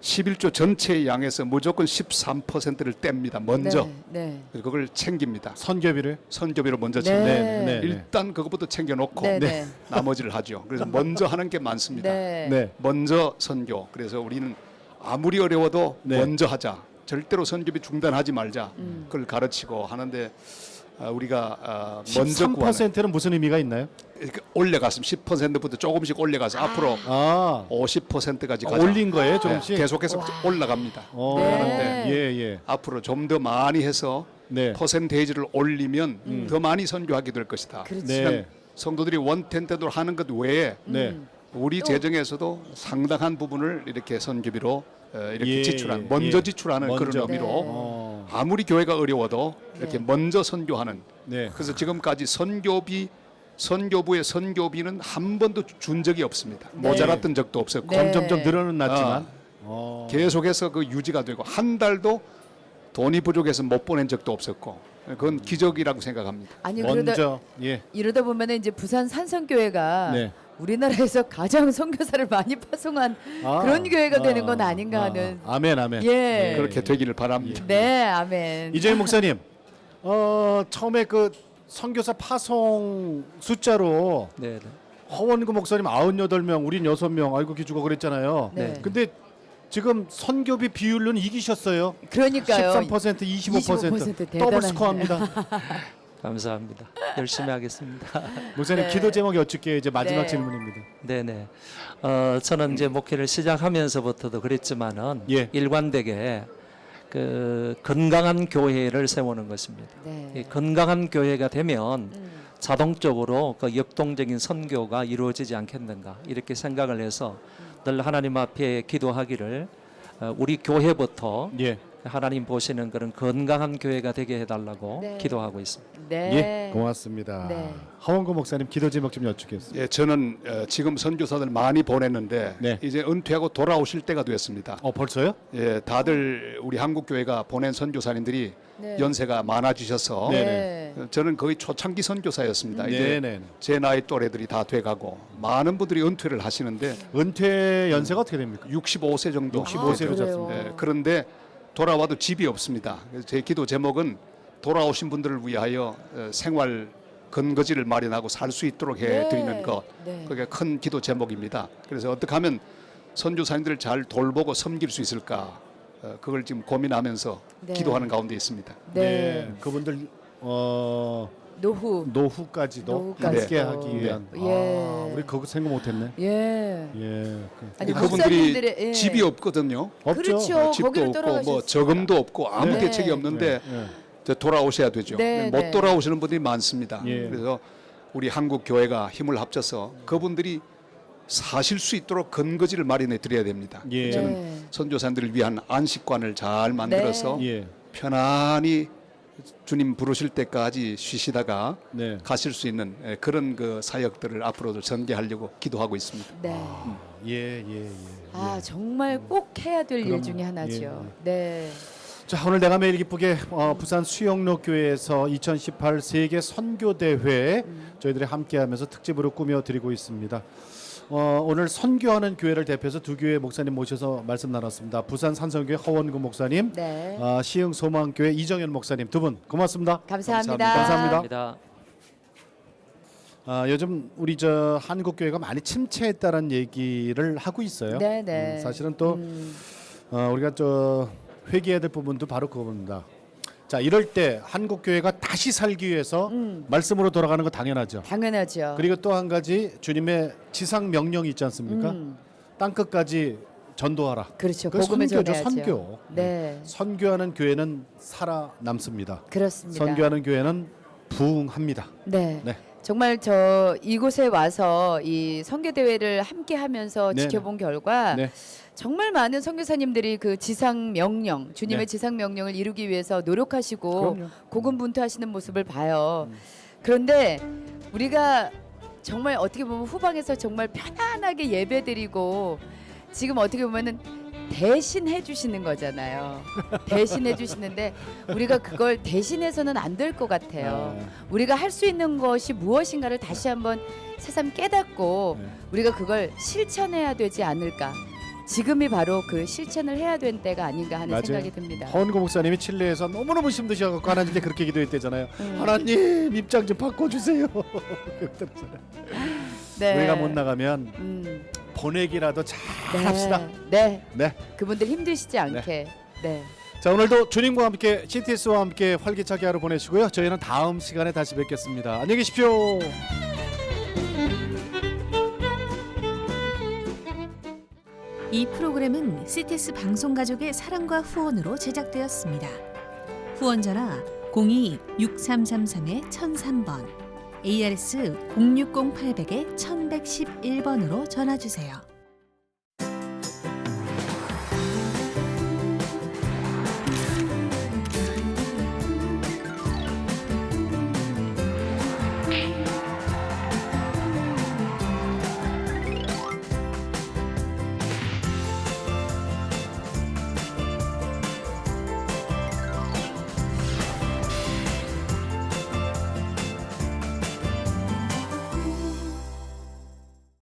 11조 전체의 양에서 무조건 13%를 뗍니다. 먼저 네. 네. 그래서 그걸 챙깁니다. 선교비를? 선교비로 먼저 네. 챙깁니다. 네, 네, 네. 일단 그것부터 챙겨놓고 네. 네. 나머지를 하죠. 그래서 먼저 하는 게 많습니다. 네. 네. 먼저 선교. 그래서 우리는 아무리 어려워도 네. 먼저 하자. 절대로 선교비 중단하지 말자. 그걸 가르치고 하는데 우리가 먼저 구하는 13%는 무슨 의미가 있나요? 이렇게 올려갔으면 10%부터 조금씩 올려가서 앞으로 아, 50%까지 가자. 올린 거예요, 조금씩? 계속해서 올라갑니다. 네. 네. 예, 예. 앞으로 좀 더 많이 해서 네. 퍼센테이지를 올리면 더 많이 선교하게 될 것이다. 그렇지. 네. 그러니까 성도들이 원텐트로 하는 것 외에 네. 우리 재정에서도 상당한 부분을 이렇게 선교비로 이렇게 예, 지출하는 먼저 예. 지출하는 먼저. 그런 의미로 어. 아무리 교회가 어려워도 이렇게 네. 먼저 선교하는 네. 그래서 지금까지 선교부의 선교비는 한 번도 준 적이 없습니다. 모자랐던 적도 없었고 네. 점점 늘어났지만 계속해서 그 유지가 되고 한 달도 돈이 부족해서 못 보낸 적도 없었고 그건 기적이라고 생각합니다. 아니 그러다 먼저 예. 이러다 보면은 이제 부산 산성교회가 네. 우리나라에서 가장 선교사를 많이 파송한 아. 그런 교회가 되는 건 아닌가 하는. 아멘, 아멘. 예. 그렇게 되기를 바랍니다. 네, 아멘. 이재희 목사님, 처음에 그 선교사 파송 숫자로 네, 네. 허원구 목사님 98명, 우린 6명, 아이고 기죽어 그랬잖아요. 네. 근데 지금 선교비 비율로는 이기셨어요. 그러니까요. 13%, 25%, 25% 더블 대단하시네. 스코어입니다. 감사합니다. 열심히 하겠습니다. 목사님 네. 기도 제목이 어떻게 이제 마지막 네. 질문입니다. 네네. 저는 이제 목회를 시작하면서부터도 그랬지만은 예. 일관되게 그 건강한 교회를 세우는 것입니다. 네. 이 건강한 교회가 되면 자동적으로 그 역동적인 선교가 이루어지지 않겠는가 이렇게 생각을 해서 늘 하나님 앞에 기도하기를 우리 교회부터 예. 하나님 보시는 그런 건강한 교회가 되게 해달라고 네. 기도하고 있습니다. 네. 예, 고맙습니다. 네. 하원구 목사님 기도 제목 좀 여쭙겠습니다. 예, 저는 지금 선교사들 많이 보냈는데 네. 이제 은퇴하고 돌아오실 때가 됐습니다. 벌써요? 예, 다들 우리 한국 교회가 보낸 선교사님들이 네. 연세가 많아지셔서 네. 저는 거의 초창기 선교사였습니다. 이제 네네. 제 나이 또래들이 다 돼가고 많은 분들이 은퇴를 하시는데 은퇴 연세가 어떻게 됩니까? 65세 정도. 65 세로 그래요? 잡습니다. 예, 그런데 돌아와도 집이 없습니다. 그래서 제 기도 제목은 돌아오신 분들을 위하여 생활 근거지를 마련하고 살 수 있도록 해드리는 것. 네. 그게 큰 기도 제목입니다. 그래서 어떻게 하면 선교사님들을 잘 돌보고 섬길 수 있을까? 그걸 지금 고민하면서 네. 기도하는 가운데 있습니다. 네. 그분들 노후. 노후까지도 노후까지도. 함께 하기 위한. 예. 우리 그거 생각 못했네. 예. 예. 아니, 그분들이 목사님들의- 예. 집이 없거든요. 없죠. 그렇죠. 집도 거기로 없고 돌아가셨습니다. 뭐 저금도 없고 아무 네. 대책이 없는데 예. 이제 돌아오셔야 되죠. 네, 못 네. 돌아오시는 분들이 많습니다. 예. 그래서 우리 한국 교회가 힘을 합쳐서 그분들이 사실 수 있도록 근거지를 마련해 드려야 됩니다. 예. 저는 네. 선교사님들을 위한 안식관을 잘 만들어서 예. 편안히 주님 부르실 때까지 쉬시다가 네. 가실 수 있는 그런 그 사역들을 앞으로도 전개하려고 기도하고 있습니다. 네. 예. 아, 정말 꼭 해야 될 일 그럼, 중에 하나죠. 예. 네. 자, 오늘 내가 매일 기쁘게 부산 수영로 교회에서 2018 세계 선교 대회 저희들이 함께하면서 특집으로 꾸며 드리고 있습니다. 오늘 선교하는 교회를 대표해서 두 교회 목사님 모셔서 말씀 나눴습니다. 부산 산성교회 허원구 목사님, 네. 시흥 소망교회 이정현 목사님 두 분 고맙습니다. 감사합니다. 감사합니다. 요즘 우리 저 한국 교회가 많이 침체했다는 얘기를 하고 있어요. 네네. 사실은 또 우리가 저 회개해야 될 부분도 바로 그겁니다. 자, 이럴 때 한국 교회가 다시 살기 위해서 말씀으로 돌아가는 거 당연하죠. 당연하죠. 그리고 또 한 가지 주님의 지상 명령이 있지 않습니까? 땅 끝까지 전도하라. 그렇죠. 그 복음을 선교죠, 전해야죠. 선교. 네. 선교하는 교회는 살아남습니다. 그렇습니다. 선교하는 교회는 부흥합니다. 네. 네. 정말 저 이곳에 와서 이 선교 대회를 함께 하면서 네네. 지켜본 결과 네. 정말 많은 선교사님들이 그 지상 명령, 주님의 네. 지상 명령을 이루기 위해서 노력하시고 그럼요. 고군분투하시는 모습을 봐요. 그런데 우리가 정말 어떻게 보면 후방에서 정말 편안하게 예배드리고 지금 어떻게 보면은 대신해 주시는 거잖아요. 대신해 주시는데 우리가 그걸 대신해서는 안 될 것 같아요. 우리가 할 수 있는 것이 무엇인가를 다시 한번 새삼 깨닫고 네. 우리가 그걸 실천해야 되지 않을까. 지금이 바로 그 실천을 해야 된 때가 아닌가 하는 맞아요. 생각이 듭니다. 허은고 목사님이 칠레에서 너무너무 힘드셔갖고 하나님께 그렇게 기도했대잖아요. 하나님 입장 좀 바꿔주세요. 그랬잖아요. 네. 우리가 못 나가면 보내기라도 잘 합시다. 네. 네. 그분들 힘드시지 않게. 네. 자, 오늘도 주님과 함께 CTS와 함께 활기차게 하루 보내시고요. 저희는 다음 시간에 다시 뵙겠습니다. 안녕히 계십시오. 이 프로그램은 CTS 방송가족의 사랑과 후원으로 제작되었습니다. 후원 전화 02-6333-1003번, ARS 060-800-1111번으로 전화 주세요.